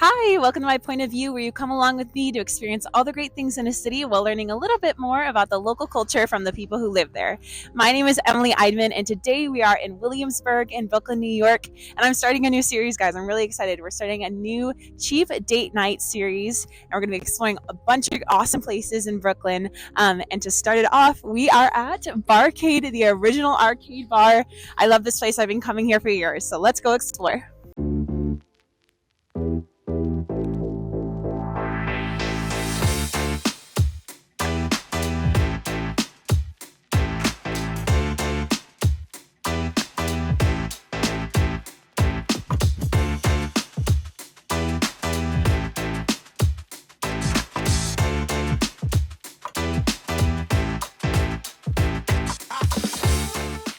Hi, welcome to my point of view where you come along with me to experience all the great things in a city while learning a little bit more about the local culture from the people who live there. My name is Emily Eidman, and today we are in Williamsburg in Brooklyn, New York, and I'm starting a new series, guys. I'm really excited. We're starting a new cheap date night series, and we're going to be exploring a bunch of awesome places in Brooklyn. And to start it off, we are at Barcade, the original arcade bar. I love this place. I've been coming here for years, so let's go explore.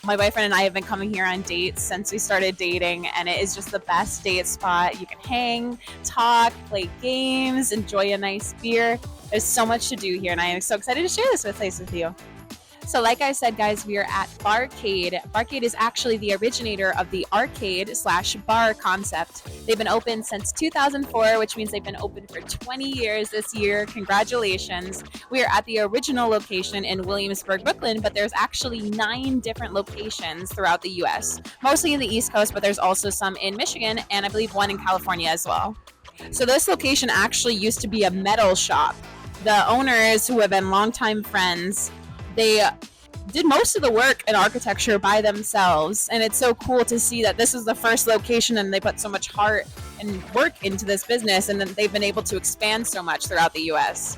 My boyfriend and I have been coming here on dates since we started dating, and it is just the best date spot. You can hang, talk, play games, enjoy a nice beer. There's so much to do here, and I am so excited to share this place with you. So like I said, guys, we are at Barcade. Barcade is actually the originator of the arcade/bar concept. They've been open since 2004, which means they've been open for 20 years this year. Congratulations. We are at the original location in Williamsburg, Brooklyn, but there's actually 9 different locations throughout the U.S., mostly in the East Coast, but there's also some in Michigan, and I believe one in California as well. So this location actually used to be a metal shop. The owners, who have been longtime friends, they did most of the work in architecture by themselves, and it's so cool to see that this is the first location and they put so much heart and work into this business, and then they've been able to expand so much throughout the US.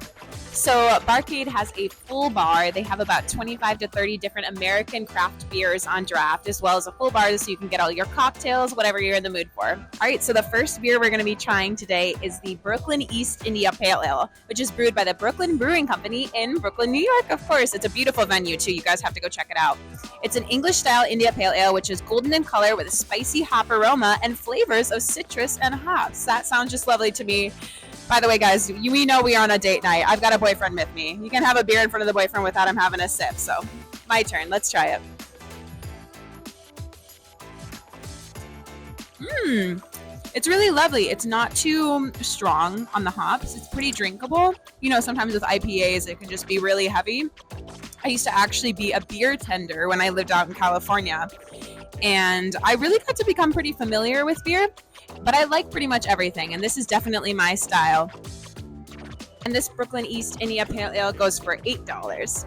So Barcade has a full bar. They have about 25 to 30 different American craft beers on draft, as well as a full bar so you can get all your cocktails, whatever you're in the mood for. All right, so the first beer we're going to be trying today is the Brooklyn East India Pale Ale, which is brewed by the Brooklyn Brewing Company in Brooklyn, New York. Of course, it's a beautiful venue too. You guys have to go check it out. It's an English-style India Pale Ale, which is golden in color with a spicy hop aroma and flavors of citrus and hops. That sounds just lovely to me. By the way, guys, we know we are on a date night. I've got a boyfriend with me. You can have a beer in front of the boyfriend without him having a sip. So, my turn. Let's try it. It's really lovely. It's not too strong on the hops. It's pretty drinkable. You know, sometimes with IPAs, it can just be really heavy. I used to actually be a beer tender when I lived out in California, and I really got to become pretty familiar with beer, but I like pretty much everything, and this is definitely my style. And this Brooklyn East India Pale Ale goes for $8.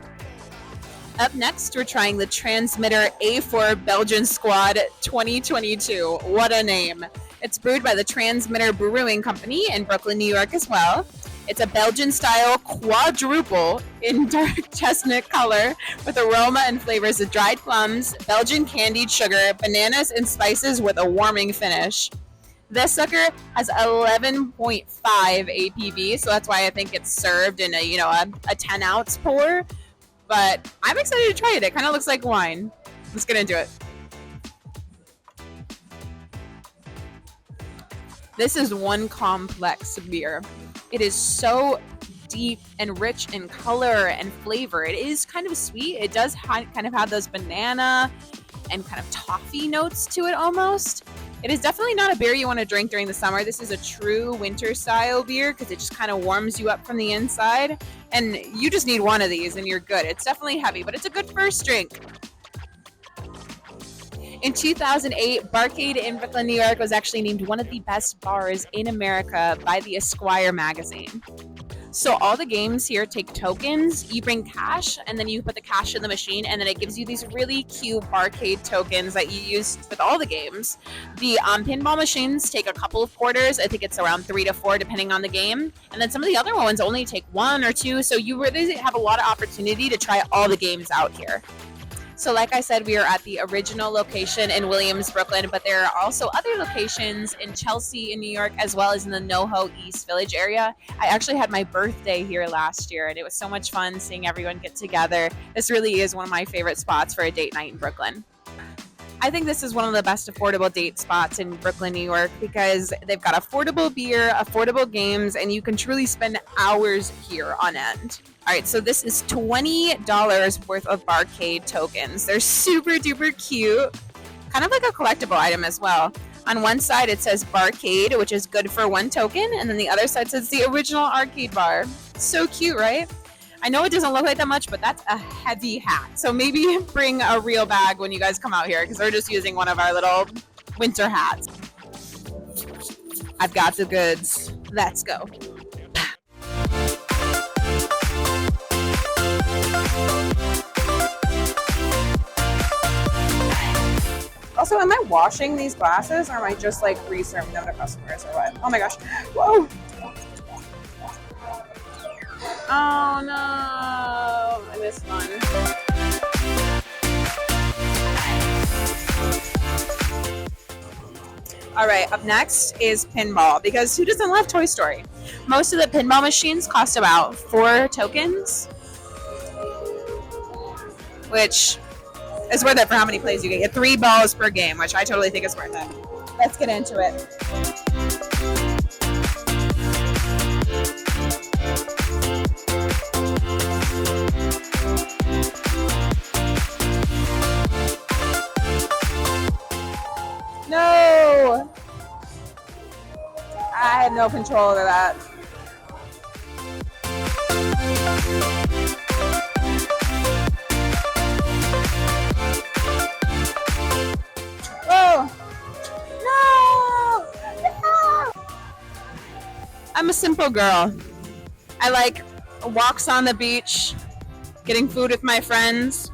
Up next, we're trying the Transmitter A4 Belgian Squad 2022. What a name. It's brewed by the Transmitter Brewing Company in Brooklyn, New York as well. It's a Belgian-style quadruple in dark chestnut color with aroma and flavors of dried plums, Belgian candied sugar, bananas, and spices with a warming finish. This sucker has 11.5 ABV, so that's why I think it's served in a 10-ounce pour. But I'm excited to try it. It kind of looks like wine. Let's get into it. This is one complex beer. It is so deep and rich in color and flavor. It is kind of sweet. It does kind of have those banana and kind of toffee notes to it almost. It is definitely not a beer you want to drink during the summer. This is a true winter style beer because it just kind of warms you up from the inside. And you just need one of these and you're good. It's definitely heavy, but it's a good first drink. In 2008, Barcade in Brooklyn, New York was actually named one of the best bars in America by the Esquire magazine. So all the games here take tokens. You bring cash, and then you put the cash in the machine, and then it gives you these really cute Barcade tokens that you use with all the games. The pinball machines take a couple of quarters. I think it's around 3 to 4, depending on the game. And then some of the other ones only take 1 or 2, so you really have a lot of opportunity to try all the games out here. So like I said, we are at the original location in Williams, Brooklyn, but there are also other locations in Chelsea in New York, as well as in the NoHo East Village area. I actually had my birthday here last year, and it was so much fun seeing everyone get together. This really is one of my favorite spots for a date night in Brooklyn. I think this is one of the best affordable date spots in Brooklyn, New York, because they've got affordable beer, affordable games, and you can truly spend hours here on end. All right, so this is $20 worth of Barcade tokens. They're super duper cute, kind of like a collectible item as well. On one side it says Barcade, which is good for 1 token, and then the other side says the original arcade bar. So cute, right? I know it doesn't look like that much, but that's a heavy hat. So maybe bring a real bag when you guys come out here, because we're just using one of our little winter hats. I've got the goods. Let's go. Also, am I washing these glasses, or am I just like reserving them to customers, or what? Oh my gosh. Whoa. Oh no. I missed one. All right, up next is pinball, because who doesn't love Toy Story? Most of the pinball machines cost about 4 tokens, which is worth it for how many plays you get. 3 balls per game, which I totally think is worth it. Let's get into it. No! I had no control over that. Whoa! No! I'm a simple girl. I like walks on the beach, getting food with my friends,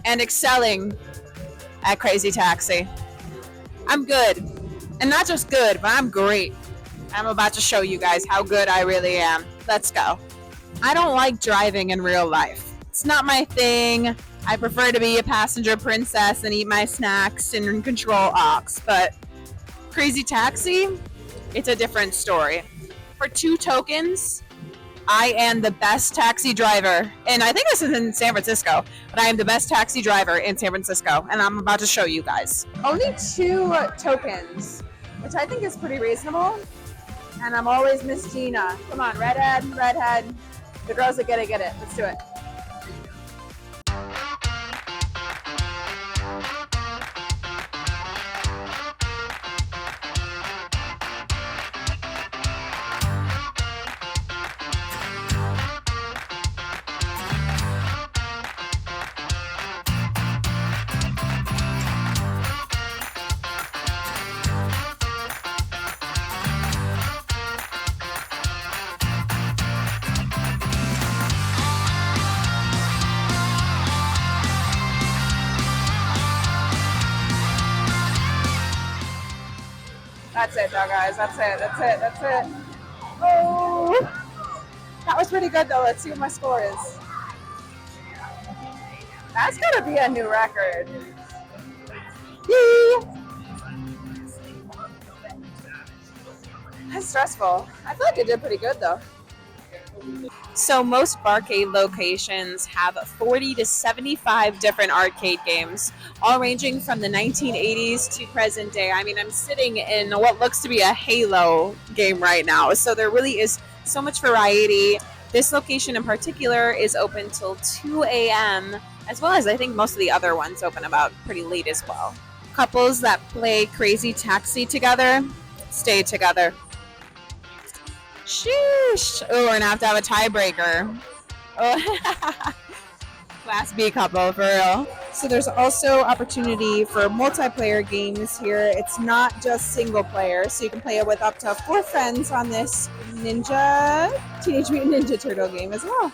and excelling at Crazy Taxi. I'm good. And not just good, but I'm great. I'm about to show you guys how good I really am. Let's go. I don't like driving in real life. It's not my thing. I prefer to be a passenger princess and eat my snacks and control aux. But Crazy Taxi, it's a different story. For 2 tokens, I am the best taxi driver. And I think this is in San Francisco, but I am the best taxi driver in San Francisco. And I'm about to show you guys. Only 2 tokens, which I think is pretty reasonable. And I'm always Miss Gina. Come on, redhead, redhead. The girls that get it. Let's do it. That's it, though, guys. That's it. Oh! That was pretty good, though. Let's see what my score is. That's going to be a new record. Yee! That's stressful. I feel like I did pretty good, though. So most Barcade locations have 40 to 75 different arcade games, all ranging from the 1980s to present day. I mean, I'm sitting in what looks to be a Halo game right now, so there really is so much variety. This location in particular is open till 2 a.m., as well as I think most of the other ones open about pretty late as well. Couples that play Crazy Taxi together stay together. Sheesh. Oh, we're gonna have to have a tiebreaker. Oh. Class B couple, for real. So there's also opportunity for multiplayer games here. It's not just single player, so you can play it with up to 4 friends on this Teenage Mutant Ninja Turtle game as well.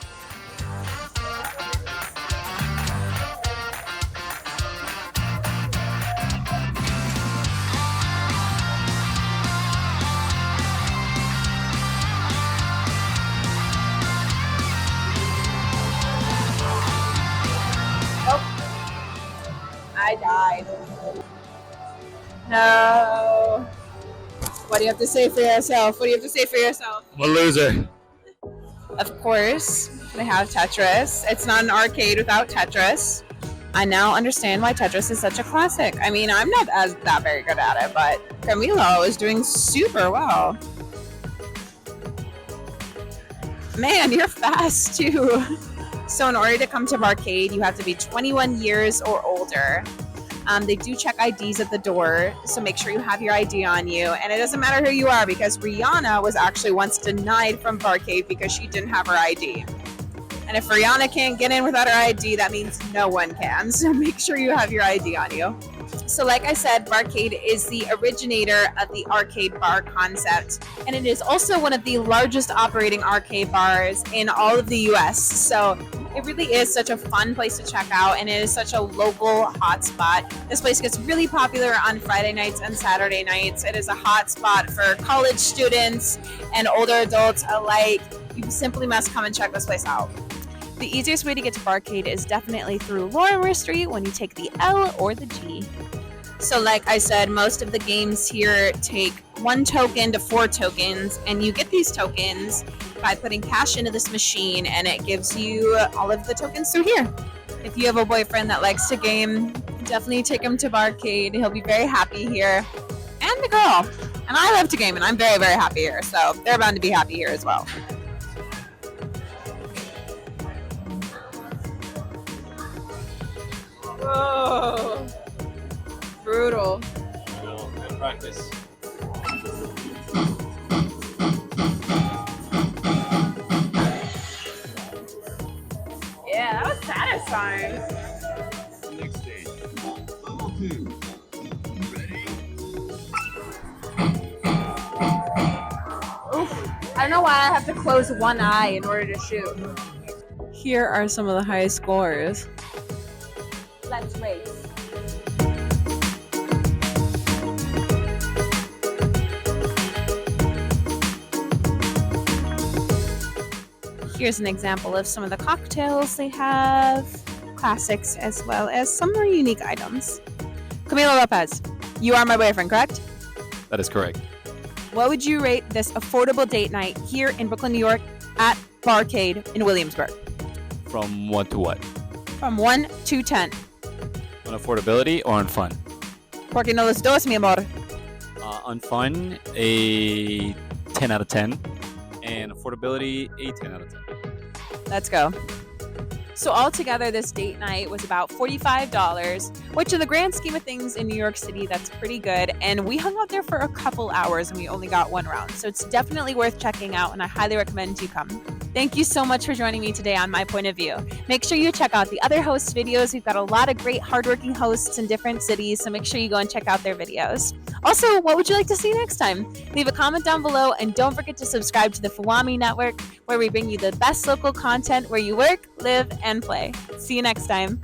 I died. No. What do you have to say for yourself? I'm a loser. Of course, they have Tetris. It's not an arcade without Tetris. I now understand why Tetris is such a classic. I mean, I'm not that very good at it, but Camilo is doing super well. Man, you're fast too. So in order to come to Barcade, you have to be 21 years or older. They do check IDs at the door, so make sure you have your ID on you. And it doesn't matter who you are, because Rihanna was actually once denied from Barcade because she didn't have her ID. And if Rihanna can't get in without her ID, that means no one can. So make sure you have your ID on you. So like I said, Barcade is the originator of the arcade bar concept, and it is also one of the largest operating arcade bars in all of the US. So it really is such a fun place to check out, and it is such a local hotspot. This place gets really popular on Friday nights and Saturday nights. It is a hotspot for college students and older adults alike. You simply must come and check this place out. The easiest way to get to Barcade is definitely through Lorimer Street when you take the L or the G. So like I said, most of the games here take 1 token to 4 tokens, and you get these tokens by putting cash into this machine, and it gives you all of the tokens through here. If you have a boyfriend that likes to game, definitely take him to Barcade. He'll be very happy here. And the girl. And I love to game, and I'm very, very happy here, so they're bound to be happy here as well. Whoa. Brutal. Good practice. Yeah, that was satisfying. Next stage. Level 2. Ready? Oof. I don't know why I have to close one eye in order to shoot. Here are some of the high scores. Let's race. Here's an example of some of the cocktails they have, classics as well as some more unique items. Camilo Lopez, you are my boyfriend, correct? That is correct. What would you rate this affordable date night here in Brooklyn, New York at Barcade in Williamsburg? From what to what? From 1 to 10. On affordability or on fun? Porque no los dos, mi amor. On fun, a 10 out of 10. And affordability, a 10 out of 10. Let's go. So altogether, this date night was about $45, which in the grand scheme of things in New York City, that's pretty good. And we hung out there for a couple hours and we only got 1 round. So it's definitely worth checking out, and I highly recommend you come. Thank you so much for joining me today on My Point of View. Make sure you check out the other host videos. We've got a lot of great hardworking hosts in different cities, so make sure you go and check out their videos. Also, what would you like to see next time? Leave a comment down below, and don't forget to subscribe to the FUAME network, where we bring you the best local content where you work, live, and play. See you next time.